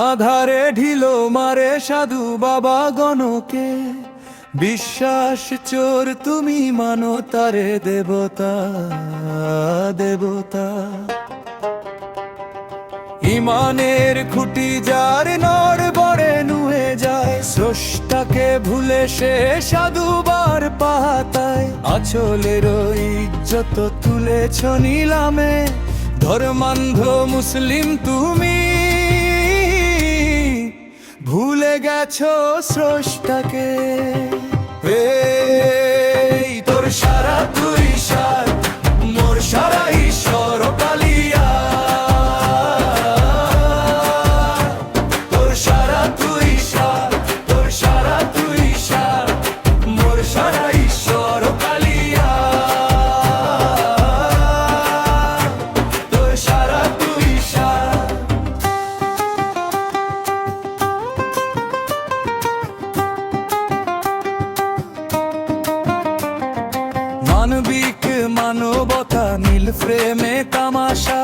আধারে ঢিলো মারে সাধু বাবা গণকে, বিশ্বাস চোর তুমি মানো তারে দেবতা দেবতা। ইমানের খুঁটি যার নড় বড়ে নুয়ে যায়, স্রষ্টাকে ভুলে সে সাধুবার পাতায়। আঁচলের ইজ্জত তুলেছ নিলামে, ধর্মান্ধ মুসলিম তুমি ভুলে গেছো স্রষ্টাকে। এই তোর সারা তুই সার, মোর সারা ঈশ্বর কালিয়া। তোর সারা তুই সার, তোর সারা তুই সার, মোর সারা ঈশ্বর কালিয়া। তোর সারা তুই সার। মানবিক মানবতা নীল ফ্রেমে তামাশা,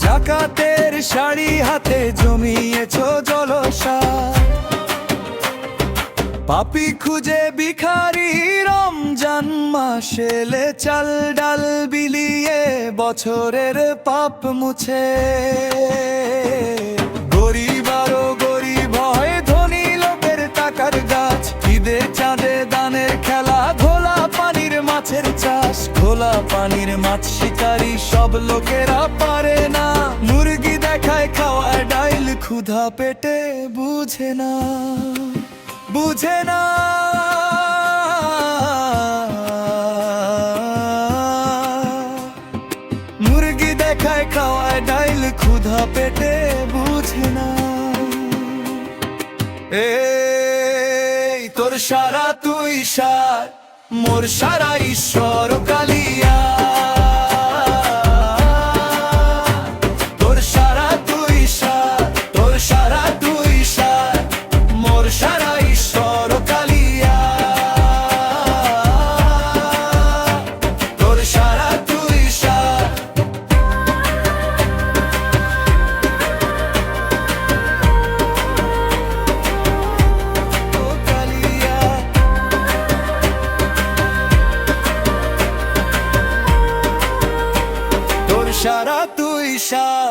জাকাতের শাড়ি হাতে জমিয়েছ জলসা। পাপি খুঁজে ভিখারি রমজান মাসে এলে, চাল ডাল বিলিয়ে বছরের পাপ মুছে। গরিব আরো গরিব হয়, ধনী লোকের টাকার গাছ। ঈদে চাঁদে দানের খেলা, ঘোলা পানির মাছের চাষ। ঘোলা পানির মাছ শিকারি সব লোকেরা পারে না। মুরগি দেখায় খাওয়ায় ডাইল, ক্ষুধা পেটে বুঝে না, বুঝে না। মুরগি দেখায় খাওয়ায় ডাইল, ক্ষুধা পেটে বুঝে না। এই তোর সারা তুই সার, মোর সারা ঈশ্বর কালিয়া। তোর সারা তুই সার, তোর সারা তুই সার, মোর সারা ঈশ্বর কালিয়া। তোর সারা তুই সার। ও কালিয়া। তোর সারা তুই সার।